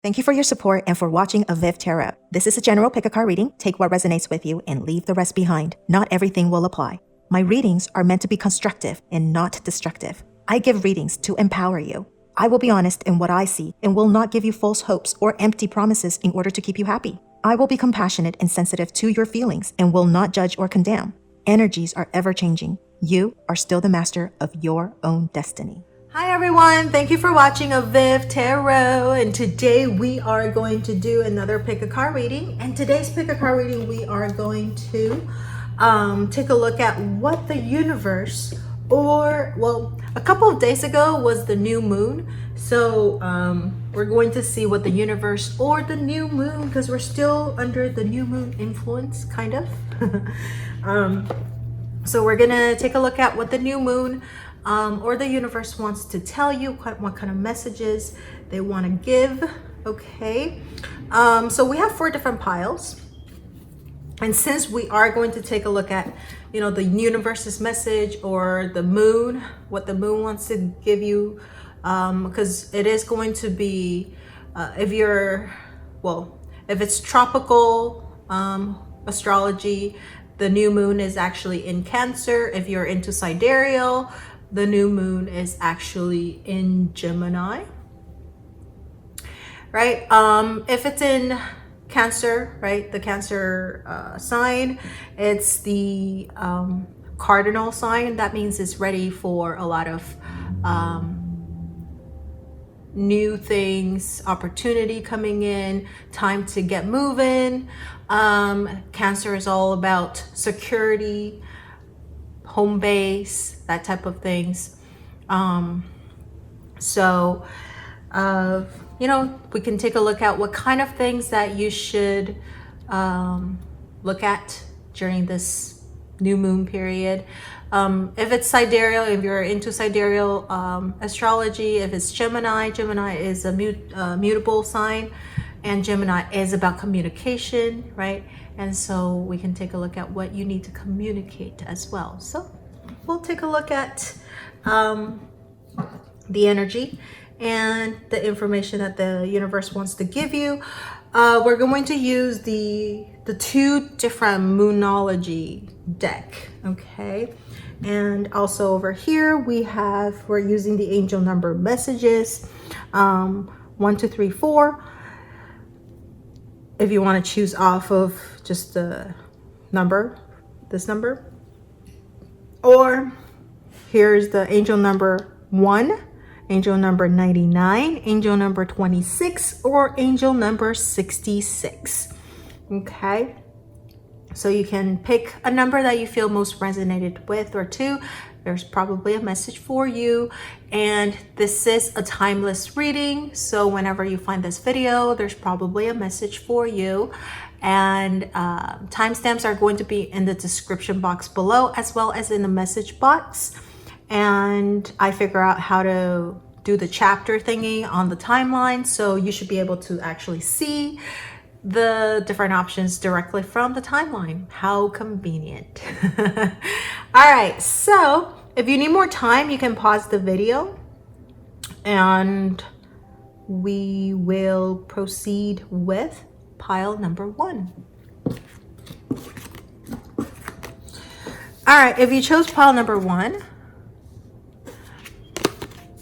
Thank you for your support and for watching avivTarot. This is a general pick-a-card reading. Take what resonates with you and leave the rest behind. Not everything will apply. My readings are meant to be constructive and not destructive. I give readings to empower you. I will be honest in what I see and will not give you false hopes or empty promises in order to keep you happy. I will be compassionate and sensitive to your feelings and will not judge or condemn. Energies are ever-changing. You are still the master of your own destiny. Hi everyone, thank you for watching avivTarot, and today we are going to do another pick-a-card reading. And today's pick-a-card reading, we are going to take a look at what the universe, a couple of days ago was the new moon. So we're going to see what the universe or the new moon, because we're still under the new moon influence, kind of. So we're gonna take a look at what the new moon or the universe wants to tell you, what kind of messages they want to give. Okay, so we have 4 different piles, and since we are going to take a look at, you know, the universe's message or the moon, what the moon wants to give you, because it is going to be, if it's tropical astrology, the new moon is actually in Cancer. If you're into sidereal, the new moon is actually in Gemini, right? If it's in Cancer, right, the Cancer sign, it's the cardinal sign. That means it's ready for a lot of new things, opportunity coming in, time to get moving. Cancer is all about security, home base, that type of things. You know, we can take a look at what kind of things that you should look at during this new moon period. If it's sidereal, if you're into sidereal astrology, if it's Gemini, Gemini is a mutable sign, and Gemini is about communication, right? And so we can take a look at what you need to communicate as well. So we'll take a look at the energy and the information that the universe wants to give you. We're going to use the 2 different moonology deck, okay? And also over here we're using the angel number messages, 1, 2, 3, 4. If you want to choose off of just the number, this number, or here's the angel number 1, angel number 99, angel number 26, or angel number 66. Okay, so you can pick a number that you feel most resonated with, or 2. There's probably a message for you, and this is a timeless reading, so whenever you find this video, there's probably a message for you. And timestamps are going to be in the description box below, as well as in the message box. And I figure out how to do the chapter thingy on the timeline, so you should be able to actually see the different options directly from the timeline. How convenient. All right, so if you need more time, you can pause the video and we will proceed with pile number 1. All right, if you chose pile number 1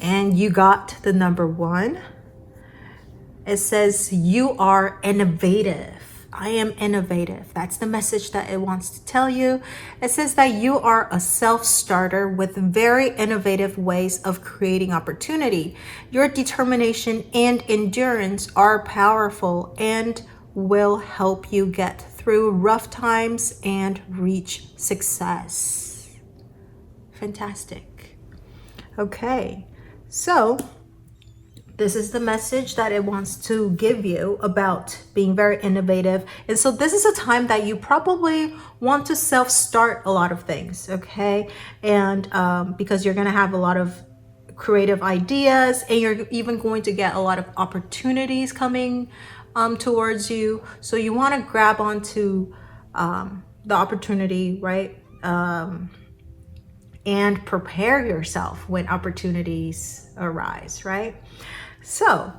and you got the number 1, it says you are innovative. I am innovative. That's the message that it wants to tell you. It says that you are a self-starter with very innovative ways of creating opportunity. Your determination and endurance are powerful and will help you get through rough times and reach success. Fantastic. Okay, so this is the message that it wants to give you about being very innovative. And so this is a time that you probably want to self-start a lot of things, okay? And because you're going to have a lot of creative ideas, and you're even going to get a lot of opportunities coming towards you. So you want to grab onto the opportunity, right? And prepare yourself when opportunities arise, right? So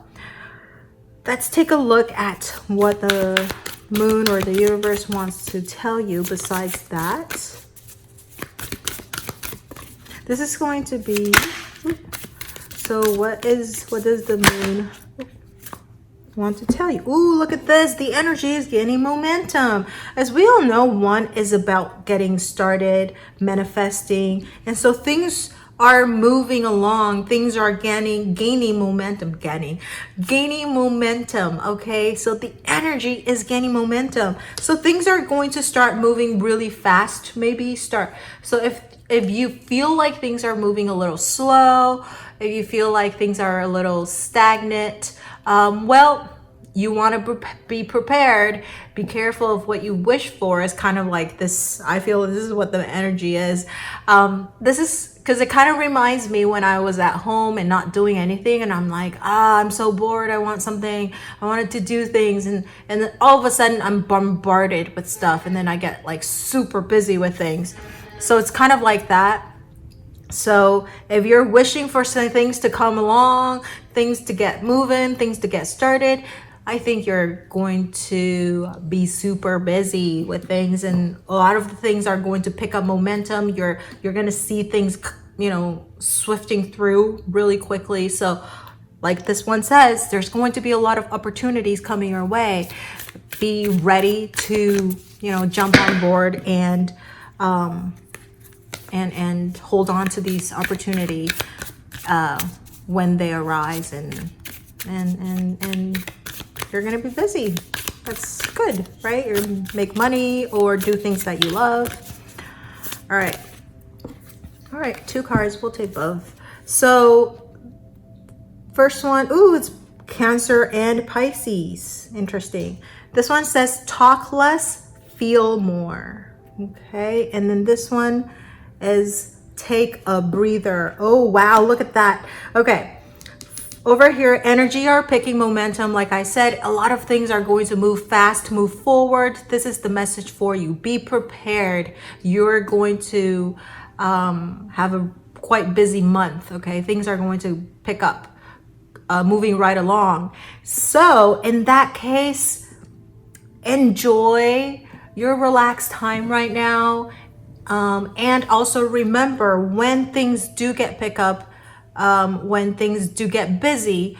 let's take a look at what the moon or the universe wants to tell you besides that. This is going to be, so what does the moon want to tell you? Ooh, look at this. The energy is gaining momentum. As we all know, 1 is about getting started, manifesting. And so things are moving along. Things are gaining momentum, gaining momentum. Okay. So the energy is gaining momentum. So things are going to start moving really fast. So if you feel like things are moving a little slow, if you feel like things are a little stagnant, well, you want to be prepared. Be careful of what you wish for. It's kind of like this. I feel this is what the energy is. This is because it kind of reminds me when I was at home and not doing anything, and I'm like, I'm so bored. I want something. I wanted to do things, and then all of a sudden I'm bombarded with stuff, and then I get like super busy with things. So it's kind of like that. So if you're wishing for some things to come along, things to get moving, things to get started, I think you're going to be super busy with things, and a lot of the things are going to pick up momentum. You're going to see things, swifting through really quickly. So like this one says, there's going to be a lot of opportunities coming your way. Be ready to, jump on board and hold on to these opportunities when they arise, and you're gonna be busy. That's good, right? You make money or do things that you love. All right, 2 cards. We'll take both. So first one, it's Cancer and Pisces. Interesting. This one says talk less, feel more. Okay, and then this one is take a breather. Oh wow, look at that. Okay, over here, energy are picking momentum. Like I said, a lot of things are going to move fast, move forward. This is the message for you. Be prepared. You're going to have a quite busy month. Okay, things are going to pick up, moving right along. So in that case, enjoy your relaxed time right now. And also remember, when things do get pick up, when things do get busy,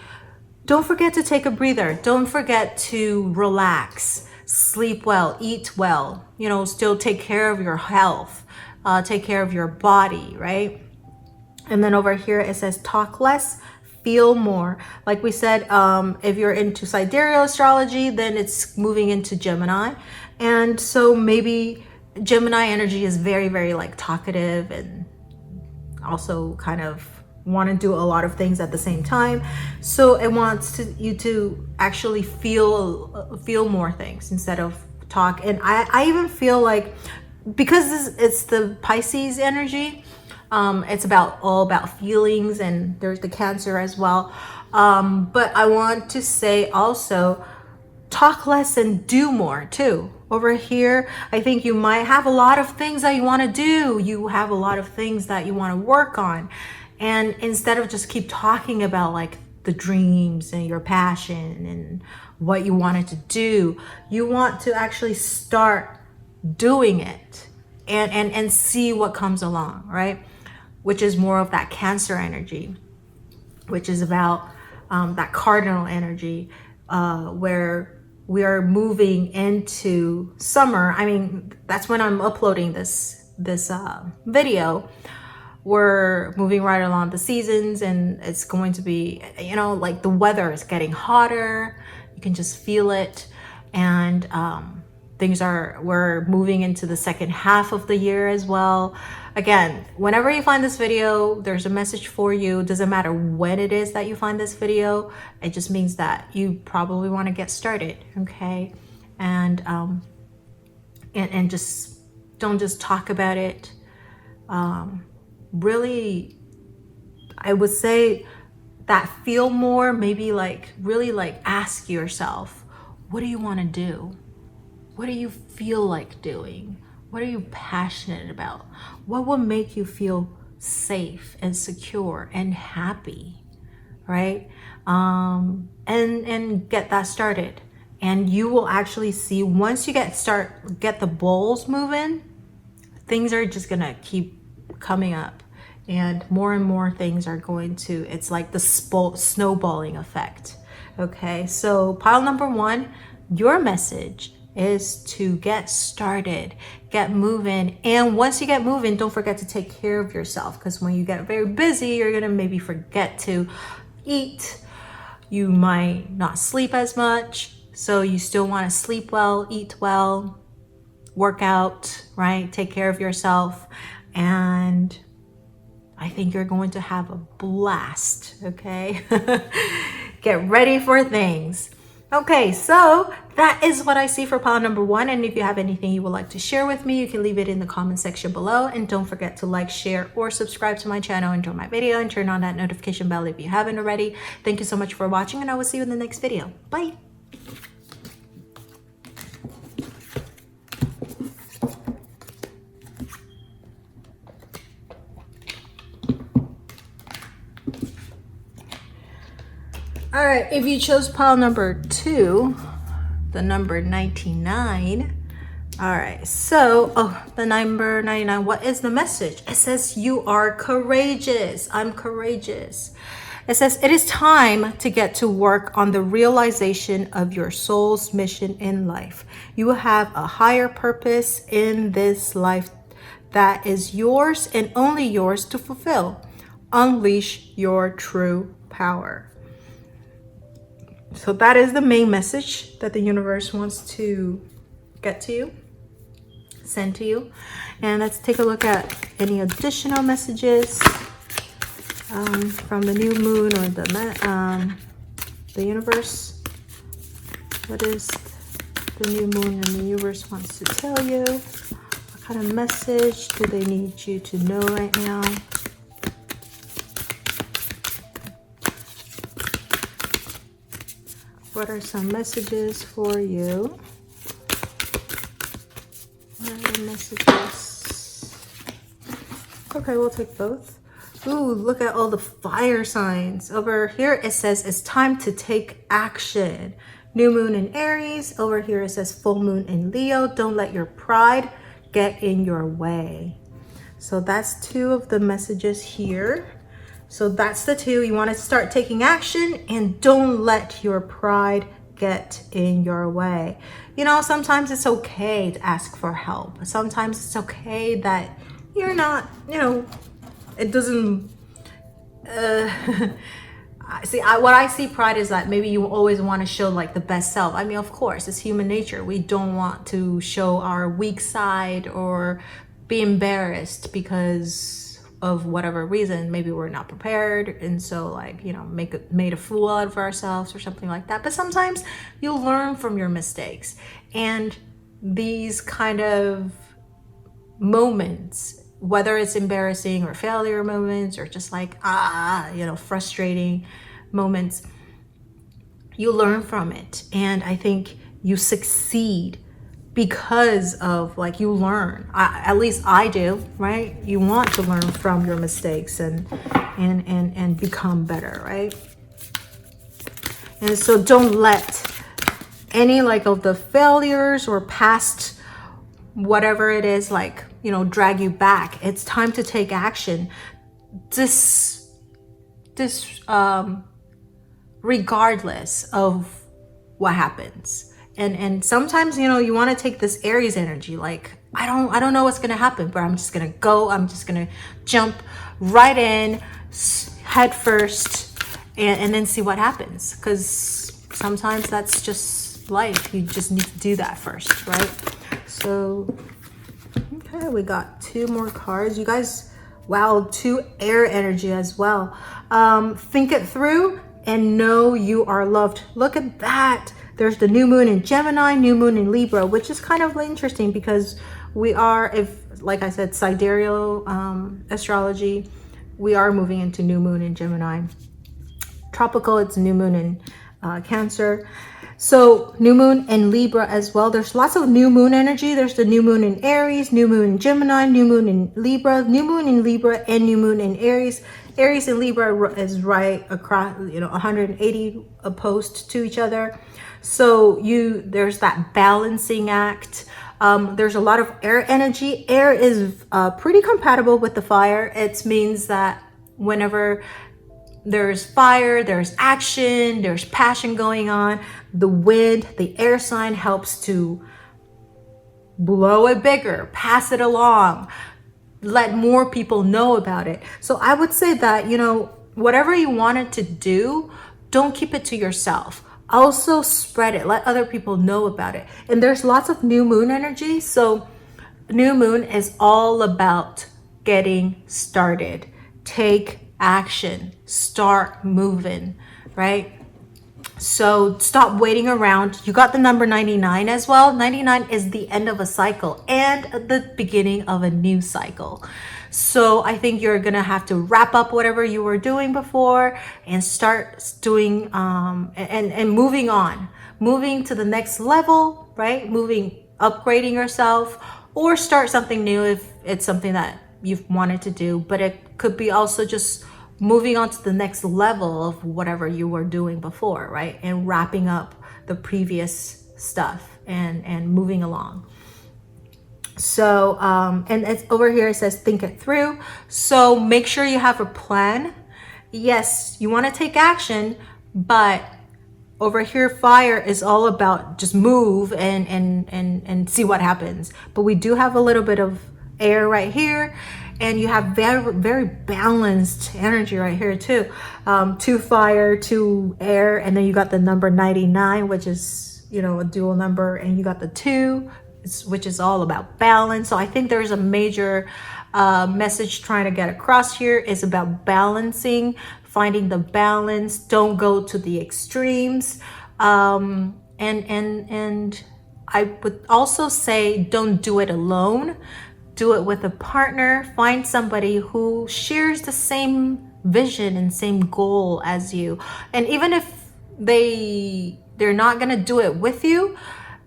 don't forget to take a breather. Don't forget to relax, sleep well, eat well, still take care of your health, take care of your body, right? And then over here, it says talk less, feel more. Like we said, if you're into sidereal astrology, then it's moving into Gemini. And so maybe Gemini energy is very, very like talkative and also kind of want to do a lot of things at the same time. So it wants you to actually feel more things instead of talk. And I even feel like, because it's the Pisces energy, it's all about feelings, and there's the Cancer as well. But I want to say also, talk less and do more too. Over here, I think you might have a lot of things that you want to do. You have a lot of things that you want to work on. And instead of just keep talking about like the dreams and your passion and what you wanted to do, you want to actually start doing it and see what comes along, right? Which is more of that Cancer energy, which is about that cardinal energy, where we are moving into summer. I mean, that's when I'm uploading this video. We're moving right along the seasons, and it's going to be, like the weather is getting hotter. You can just feel it. And we're moving into the second half of the year as well. Again, whenever you find this video, there's a message for you. It doesn't matter when it is that you find this video. It just means that you probably want to get started, okay? And just don't just talk about it. Really, I would say that feel more, maybe like really like ask yourself, what do you want to do? What do you feel like doing? What are you passionate about? What will make you feel safe and secure and happy? right? And get that started. And you will actually see, once you get the balls moving, things are just gonna keep coming up, and more things are going to, it's like the snowballing effect. Okay, so pile number 1, your message is to get started, get moving. And once you get moving, don't forget to take care of yourself, because when you get very busy, you're gonna maybe forget to eat. You might not sleep as much. So you still want to sleep well, eat well, work out, right? Take care of yourself. And I think you're going to have a blast, okay? Get ready for things. Okay, so that is what I see for pile number 1. And if you have anything you would like to share with me, you can leave it in the comment section below. And don't forget to like, share, or subscribe to my channel, enjoy my video, and turn on that notification bell if you haven't already. Thank you so much for watching, and I will see you in the next video. Bye. All right, if you chose pile number 2, the number 99. All right, so, the number 99, what is the message? It says you are courageous. I'm courageous. It says it is time to get to work on the realization of your soul's mission in life. You will have a higher purpose in this life that is yours and only yours to fulfill. Unleash your true power. So that is the main message that the universe wants to get to you, send to you. And let's take a look at any additional messages from the new moon or the universe. What is the new moon and the universe wants to tell you? What kind of message do they need you to know right now? What are some messages for you? What are the messages? Okay, we'll take both. Ooh, look at all the fire signs. Over here it says it's time to take action. New moon in Aries. Over here it says full moon in Leo. Don't let your pride get in your way. So that's 2 of the messages here. So that's the 2. You want to start taking action, and don't let your pride get in your way. You know, sometimes it's okay to ask for help. Sometimes it's okay that you're not, you know, it doesn't, what I see pride is that maybe you always want to show like the best self. I mean, of course, it's human nature. We don't want to show our weak side or be embarrassed because of whatever reason. Maybe we're not prepared, and so, like, you know, made a fool out of ourselves or something like that. But sometimes you learn from your mistakes, and these kind of moments, whether it's embarrassing or failure moments or just like you know, frustrating moments, you learn from it. And I think you succeed because of, like, you learn. At least I do, right? You want to learn from your mistakes and become better, right? And so don't let any like of the failures or past whatever it is, like, you know, drag you back. It's time to take action. Regardless of what happens. And sometimes, you know, you want to take this Aries energy, like, I don't know what's gonna happen, but I'm just gonna go. I'm just gonna jump right in, head first, and then see what happens. Because sometimes that's just life. You just need to do that first, right? So, okay, we got 2 more cards. You guys, wow, 2 air energy as well. Think it through and know you are loved. Look at that. There's the new moon in Gemini, new moon in Libra, which is kind of interesting because we are, if, like I said, sidereal astrology, we are moving into new moon in Gemini. Tropical, it's new moon in Cancer. So new moon in Libra as well. There's lots of new moon energy. There's the new moon in Aries, new moon in Gemini, new moon in Libra, new moon in Libra, and new moon in Aries. Aries and Libra is right across, 180 opposed to each other. So there's that balancing act. There's a lot of air energy. Air is pretty compatible with the fire. It means that whenever there's fire, there's action, there's passion going on, the wind, the air sign helps to blow it bigger, pass it along, let more people know about it. So I would say that, whatever you wanted to do, don't keep it to yourself. Also spread it, let other people know about it. And there's lots of new moon energy. So new moon is all about getting started. Take action, start moving, right? So stop waiting around. You got the number 99 as well. 99 is the end of a cycle and the beginning of a new cycle. So I think you're gonna have to wrap up whatever you were doing before and start doing and moving on, moving to the next level, right? Upgrading yourself, or start something new if it's something that you've wanted to do. But it could be also just moving on to the next level of whatever you were doing before, right? And wrapping up the previous stuff and moving along. So, and it's over here, it says, think it through. So make sure you have a plan. Yes, you want to take action, but over here, fire is all about just move and see what happens. But we do have a little bit of air right here, and you have very, very balanced energy right here too. 2 fire, 2 air, and then you got the number 99, which is, a dual number, and you got the 2, which is all about balance. So I think there's a major message trying to get across here is about balancing, finding the balance. Don't go to the extremes. And I would also say don't do it alone. Do it with a partner. Find somebody who shares the same vision and same goal as you. And even if they're not gonna do it with you,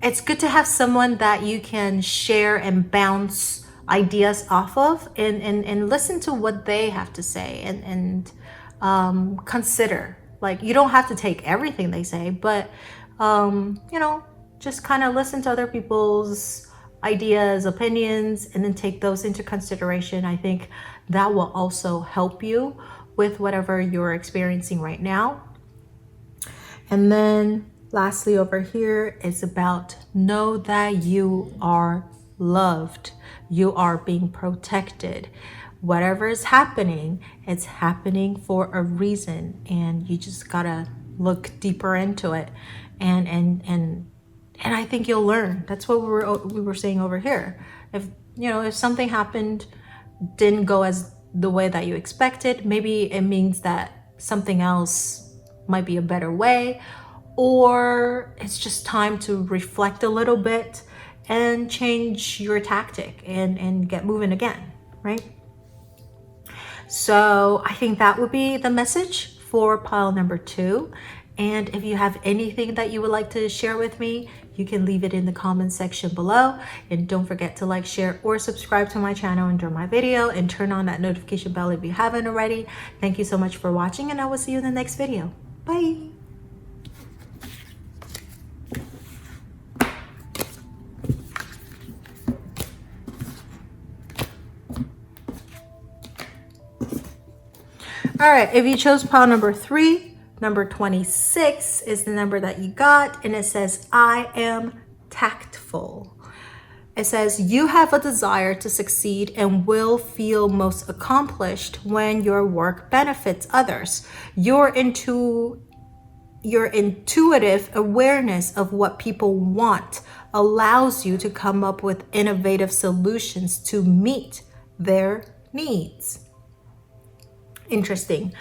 it's good to have someone that you can share and bounce ideas off of and listen to what they have to say and consider. Like, you don't have to take everything they say, but just kind of listen to other people's ideas, opinions, and then take those into consideration. I think that will also help you with whatever you're experiencing right now. And then lastly over here is about know that you are loved. You are being protected. Whatever is happening, it's happening for a reason, and you just gotta look deeper into it and I think you'll learn. That's what we were saying over here. If something happened, didn't go as the way that you expected, maybe it means that something else might be a better way, or it's just time to reflect a little bit and change your tactic and get moving again, right? So I think that would be the message for pile number 2. And if you have anything that you would like to share with me, you can leave it in the comment section below. And don't forget to like, share, or subscribe to my channel and enjoy my video, and turn on that notification bell if you haven't already. Thank you so much for watching, and I will see you in the next video. Bye. All right, if you chose pile number 3, number 26 is the number that you got, and it says, I am tactful. It says, you have a desire to succeed and will feel most accomplished when your work benefits others. Your intuitive awareness of what people want allows you to come up with innovative solutions to meet their needs. Interesting.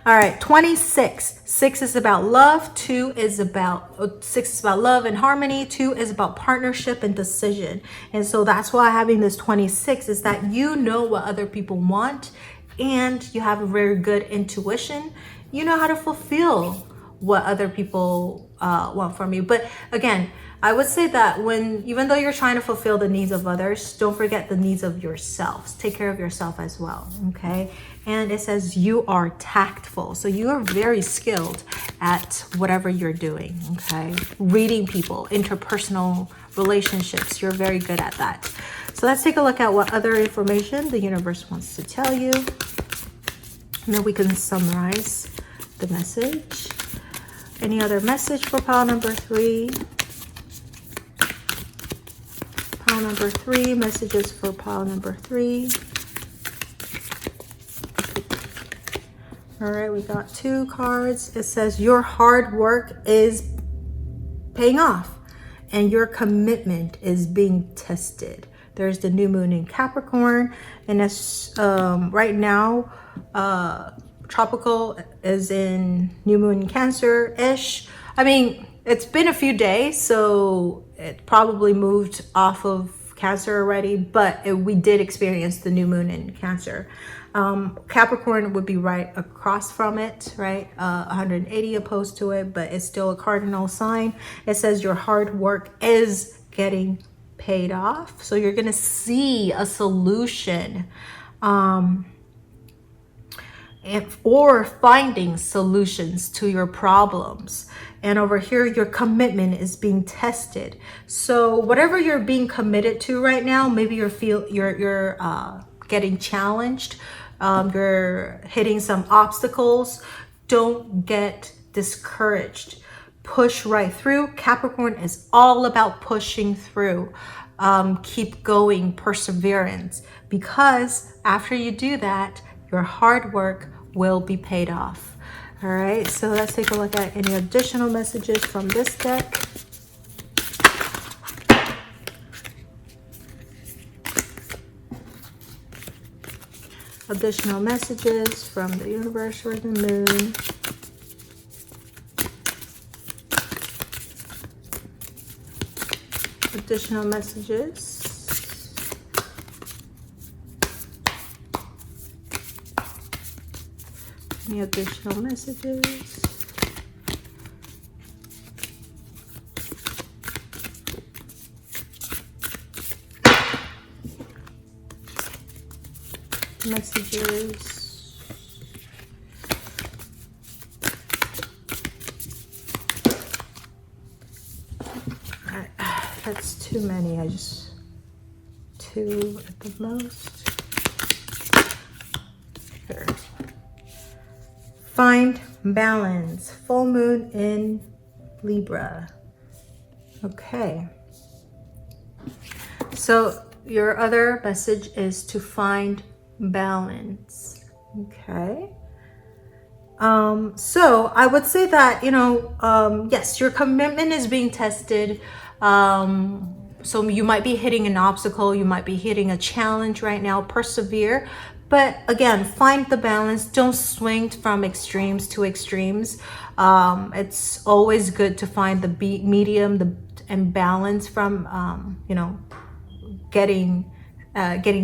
All right, 26. 6 is about love. 6 is about love and harmony. 2 is about partnership and decision. And so that's why having this 26 is that you know what other people want, and you have a very good intuition. You know how to fulfill what other people want from you. But again, I would say that even though you're trying to fulfill the needs of others, don't forget the needs of yourselves. Take care of yourself as well, okay? And it says you are tactful. So you are very skilled at whatever you're doing, okay? Reading people, interpersonal relationships, you're very good at that. So let's take a look at what other information the universe wants to tell you. And then we can summarize the message. Any other message for pile number 3? Pile number 3, messages for pile number 3. All right, we got 2 cards. It says your hard work is paying off and your commitment is being tested. There's the new moon in Capricorn, and it's right now tropical is in new moon in Cancer-ish. I mean, it's been a few days, so it probably moved off of Cancer already, but we did experience the new moon in Cancer. Capricorn would be right across from it, right? 180 opposed to it, but it's still a cardinal sign. It says your hard work is getting paid off. So you're going to see a solution, or finding solutions to your problems. And over here, your commitment is being tested. So whatever you're being committed to right now, maybe you're getting challenged. You're hitting some obstacles. Don't get discouraged. Push right through. Capricorn is all about pushing through. Keep going, perseverance. Because after you do that, your hard work will be paid off. All right, so let's take a look at any additional messages from this deck. Additional messages from the universe or the moon. Additional messages. Any additional messages? Messages. That's too many. I just 2 at the most. Here. Find balance. Full moon in Libra. Okay. So your other message is to find balance. Okay. So I would say that, yes, your commitment is being tested. So you might be hitting an obstacle, you might be hitting a challenge right now. Persevere. But again, find the balance. Don't swing from extremes to extremes. It's always good to find the medium and balance from, getting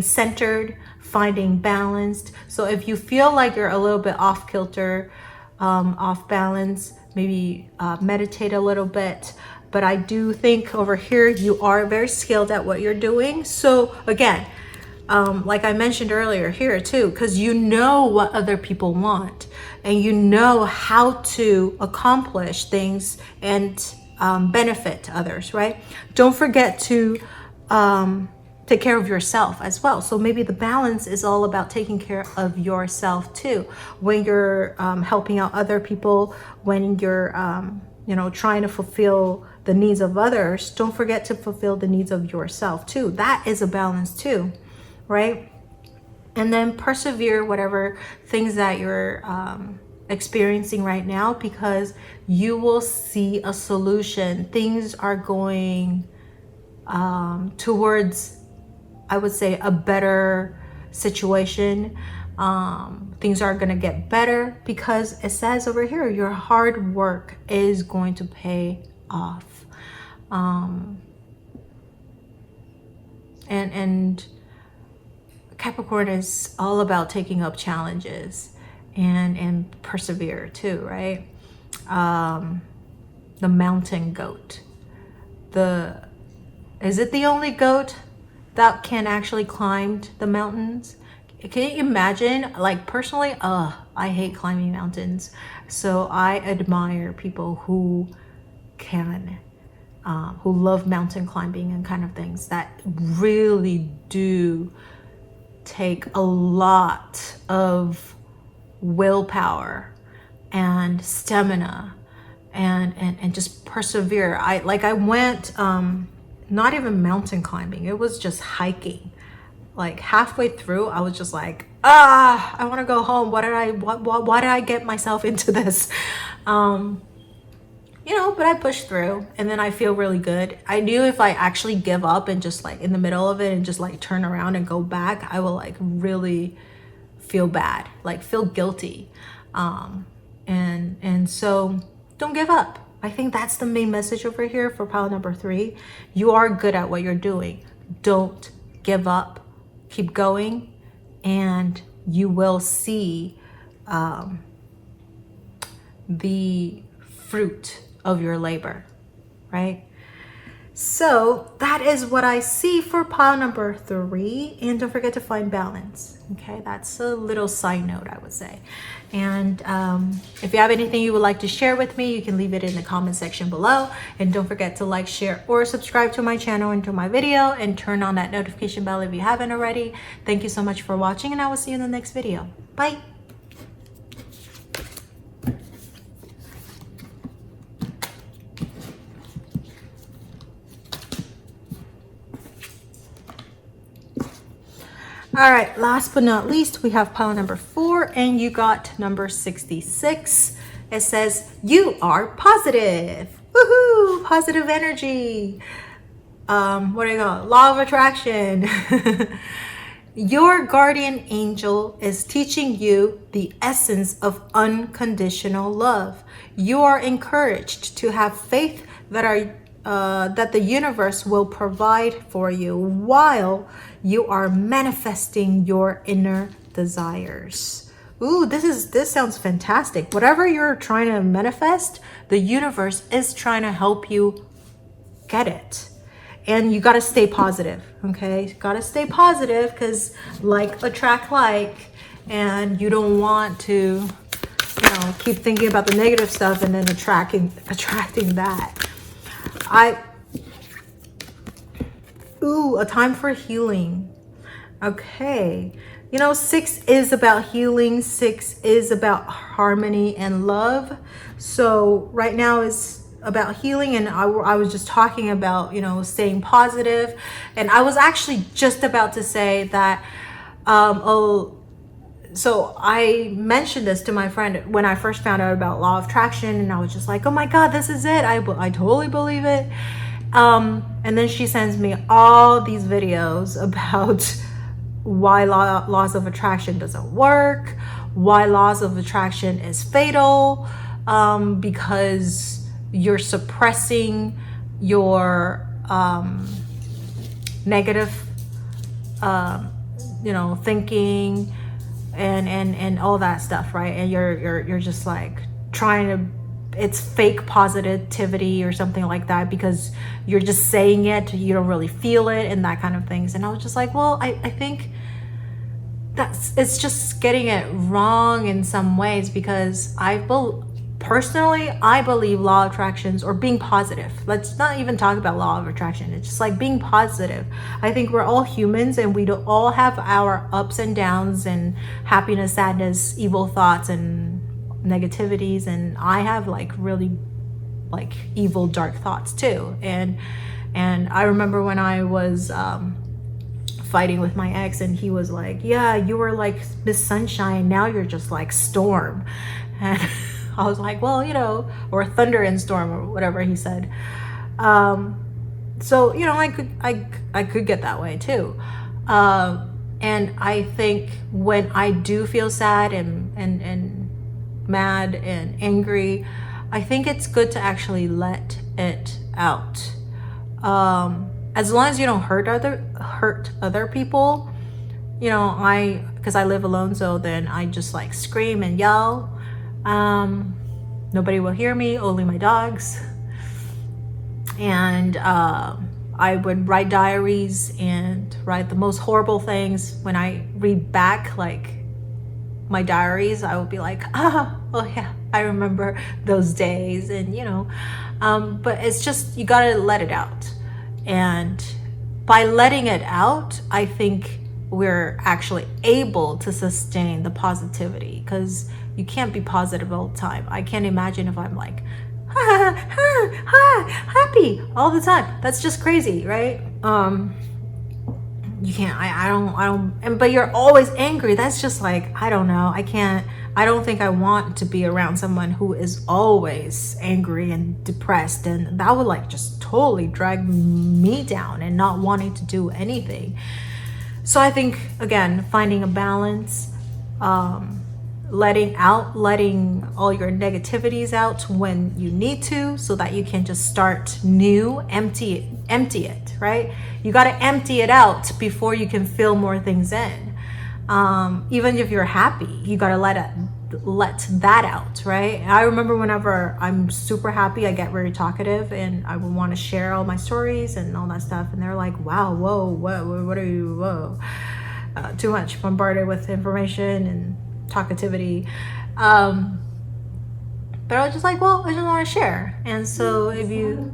centered, finding balanced. So if you feel like you're a little bit off kilter, off balance, maybe meditate a little bit. But I do think over here, you are very skilled at what you're doing. So again, like I mentioned earlier here too, because you know what other people want and you know how to accomplish things and benefit others, right? Don't forget to take care of yourself as well. So maybe the balance is all about taking care of yourself too. When you're helping out other people, when you're trying to fulfill the needs of others, don't forget to fulfill the needs of yourself too. That is a balance too, right? And then persevere whatever things that you're experiencing right now, because you will see a solution. Things are going towards, I would say, a better situation. Things are going to get better because it says over here, your hard work is going to pay off. And Capricorn is all about taking up challenges and persevere too, right? The mountain goat. Is it the only goat that can actually climb the mountains? can you imagine, like personally, I hate climbing mountains. So I admire people who can, who love mountain climbing and kind of things that really do take a lot of willpower and stamina and just persevere. I went, not even mountain climbing, it was just hiking. Like halfway through, I was just like, I want to go home. Why did I get myself into this? You know, but I pushed through, and then I feel really good. I knew if I actually give up and just like in the middle of it and just like turn around and go back, I will like really feel bad, like feel guilty. And so don't give up. I think that's the main message over here for pile number 3. You are good at what you're doing. Don't give up. Keep going, and you will see the fruit of your labor, right? So that is what I see for pile number 3. And don't forget to find balance. Okay, that's a little side note, I would say. And if you have anything you would like to share with me, you can leave it in the comment section below. And don't forget to like, share, or subscribe to my channel and to my video, and turn on that notification bell if you haven't already. Thank you so much for watching, and I will see you in the next video. Bye. All right, last but not least, we have pile number 4, and you got number 66. It says, you are positive. Woohoo! Positive energy. What do you call it? Law of attraction. Your guardian angel is teaching you the essence of unconditional love. You are encouraged to have faith that the universe will provide for you while you are manifesting your inner desires. Ooh, this sounds fantastic. Whatever you're trying to manifest, the universe is trying to help you get it. And you got to stay positive, okay? Got to stay positive, because like attract like, and you don't want to, you know, keep thinking about the negative stuff and then attracting that. A time for healing. Okay. You know, 6 is about healing. 6 is about harmony and love. So right now is about healing, and I was just talking about, you know, staying positive. And I was actually just about to say that, so I mentioned this to my friend when I first found out about law of attraction, and I was just like, oh my God, this is it. I totally believe it. And then she sends me all these videos about why laws of attraction doesn't work, why laws of attraction is fatal, because you're suppressing your negative, you know, thinking and all that stuff, right? And you're just like trying to, it's fake positivity or something like that, because you're just saying it, you don't really feel it, and that kind of things. And I was just like, well, I think it's just getting it wrong in some ways, because personally, I believe law of attractions, or being positive. Let's not even talk about law of attraction. It's just like being positive. I think we're all humans, and we all have our ups and downs, and happiness, sadness, evil thoughts, and negativities. And I have like really like evil, dark thoughts too. And I remember when I was fighting with my ex, and he was like, yeah, you were like Miss Sunshine, now you're just like Storm. And I was like, well, you know, or Thunder and Storm, or whatever he said. So, you know, I could get that way too. And I think when I do feel sad and mad and angry, I think it's good to actually let it out. As long as you don't hurt other people, you know, because I live alone, so then I just like scream and yell. Nobody will hear me, only my dogs. And I would write diaries and write the most horrible things. When I read back like my diaries, I would be like, oh yeah, I remember those days. And but it's just, you gotta let it out. And by letting it out, I think we're actually able to sustain the positivity, because you can't be positive all the time. I can't imagine if I'm like happy all the time. That's just crazy, right? You can't. I don't. But you're always angry. That's just like, I don't know. I don't think I want to be around someone who is always angry and depressed, and that would like just totally drag me down and not wanting to do anything. So I think, again, finding a balance, letting all your negativities out when you need to, so that you can just start new, empty it, right? You got to empty it out before you can fill more things in. Even if you're happy, you got to let that out, right? I remember whenever I'm super happy, I get very talkative and I would want to share all my stories and all that stuff, and they're like, wow, whoa, what are you, too much, bombarded with information and talkativity. But I was just like, well, I just want to share. And so if you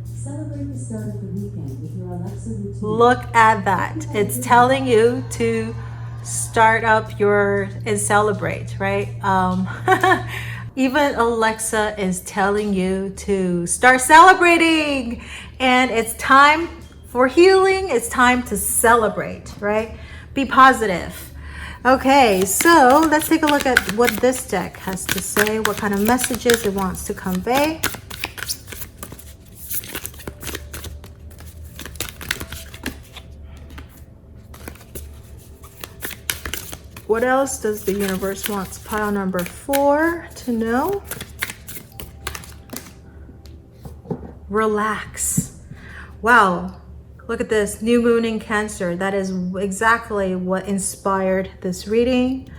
celebrate the start of the weekend with your Alexa routine. Look at that. It's telling you to start up and celebrate, right? Even Alexa is telling you to start celebrating, and it's time for healing. It's time to celebrate, right? Be positive. Okay, so let's take a look at what this deck has to say, what kind of messages it wants to convey. What else does the universe want pile number 4 to know? Relax. Wow. Look at this. New moon in Cancer. That is exactly what inspired this reading.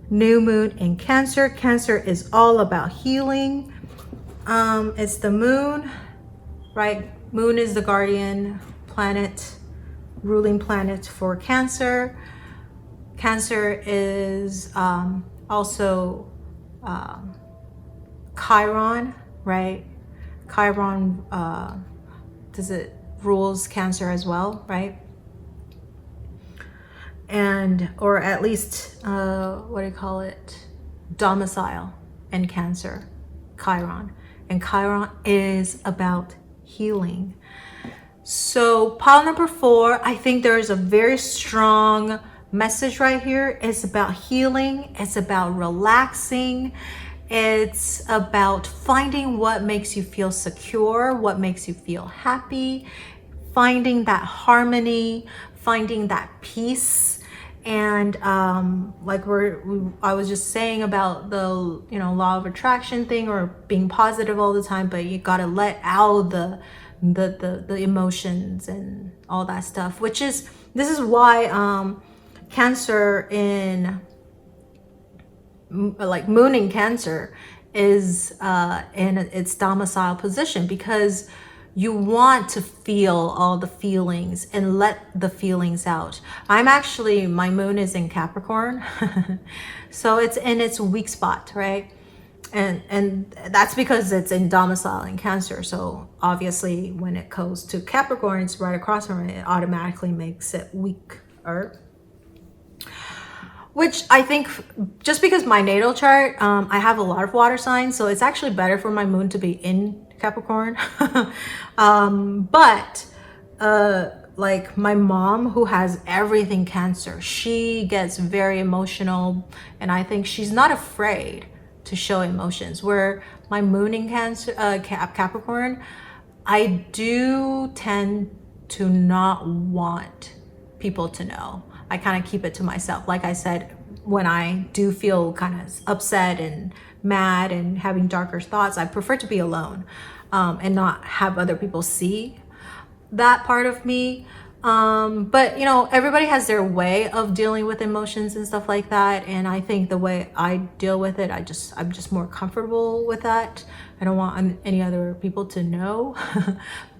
New moon in Cancer. Cancer is all about healing. It's the moon, right? Moon is the guardian planet, ruling planet for Cancer. Cancer is also Chiron, right? Chiron rules Cancer as well, right? And, or at least, what do you call it? Domicile in Cancer, Chiron. And Chiron is about healing. So pile number 4, I think there is a very strong message right here. It's about healing. It's about relaxing. It's about finding what makes you feel secure, what makes you feel happy, finding that harmony, finding that peace. And like I was just saying about the law of attraction thing, or being positive all the time, but you got to let out the emotions and all that stuff, this is why Cancer in like moon in Cancer is in its domicile position, because you want to feel all the feelings and let the feelings out. My moon is in Capricorn, so it's in its weak spot, right? And that's because it's in domicile in Cancer. So obviously when it goes to Capricorn, it's right across from it, it automatically makes it weaker. Which I think, just because my natal chart, I have a lot of water signs, so it's actually better for my moon to be in Capricorn. But like my mom, who has everything Cancer, she gets very emotional, and I think she's not afraid to show emotions. Where my moon in Cancer, Capricorn, I do tend to not want people to know. I kind of keep it to myself. Like I said, when I do feel kind of upset and mad and having darker thoughts, I prefer to be alone and not have other people see that part of me. But everybody has their way of dealing with emotions and stuff like that. And I think the way I deal with it, I'm just more comfortable with that. I don't want any other people to know.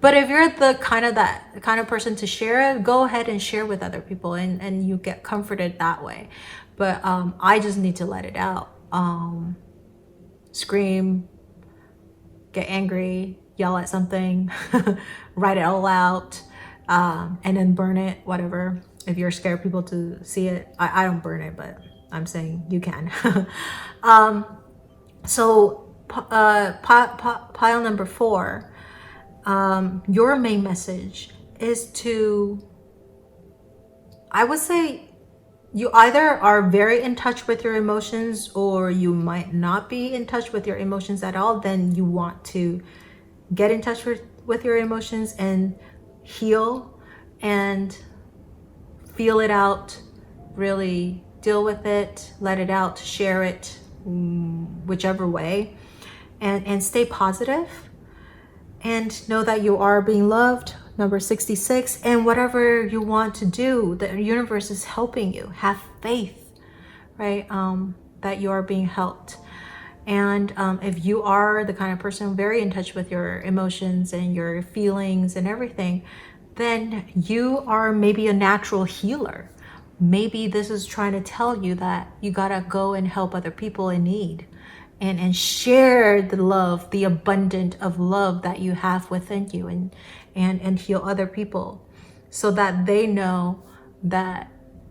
But if you're that kind of person to share it, go ahead and share with other people, and you get comforted that way. But I just need to let it out. Scream, get angry, yell at something, write it all out, and then burn it, whatever. If you're scared people to see it, I don't burn it, but I'm saying you can. So pile number 4, your main message is to, I would say, you either are very in touch with your emotions, or you might not be in touch with your emotions at all. Then you want to get in touch with your emotions and heal and feel it out, really deal with it, let it out, share it, whichever way, and stay positive and know that you are being loved. Number 66, and whatever you want to do, the universe is helping you. Have faith, right? That you are being helped. And if you are the kind of person very in touch with your emotions and your feelings and everything, then you are maybe a natural healer. Maybe this is trying to tell you that you gotta go and help other people in need, and share the love, the abundance of love that you have within you, and heal other people, so that they know that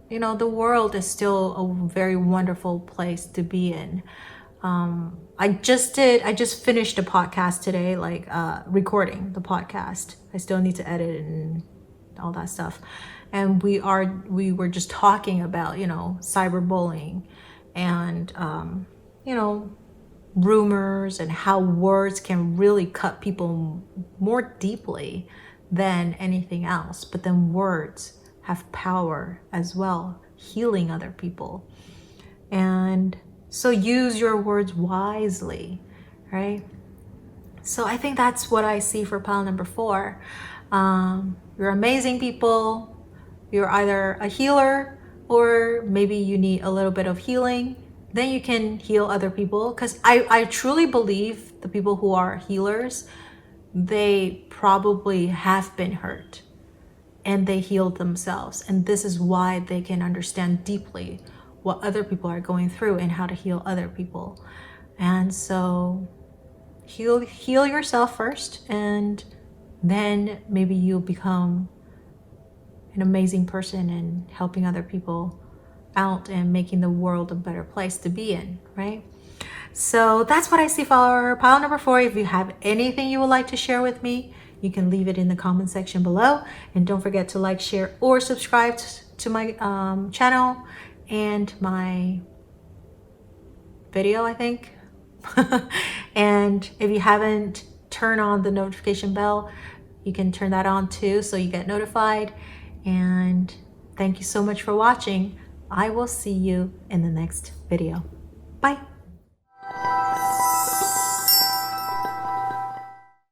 the world is still a very wonderful place to be in. I just finished a podcast today, recording the podcast. I still need to edit and all that stuff. And we were just talking about, cyberbullying and, rumors, and how words can really cut people more deeply than anything else. But then words have power as well, healing other people. And so use your words wisely, right? So I think that's what I see for pile number 4. You're amazing people. You're either a healer, or maybe you need a little bit of healing. Then you can heal other people. Because I truly believe the people who are healers, they probably have been hurt and they healed themselves. And this is why they can understand deeply what other people are going through and how to heal other people. And so heal yourself first, and then maybe you'll become an amazing person and helping other people out and making the world a better place to be in, right? So that's what I see for pile number 4. If you have anything you would like to share with me, you can leave it in the comment section below. And don't forget to like, share, or subscribe to my channel and my video, I think. And if you haven't turned on the notification bell, you can turn that on too, so you get notified. And thank you so much for watching. I will see you in the next video. Bye.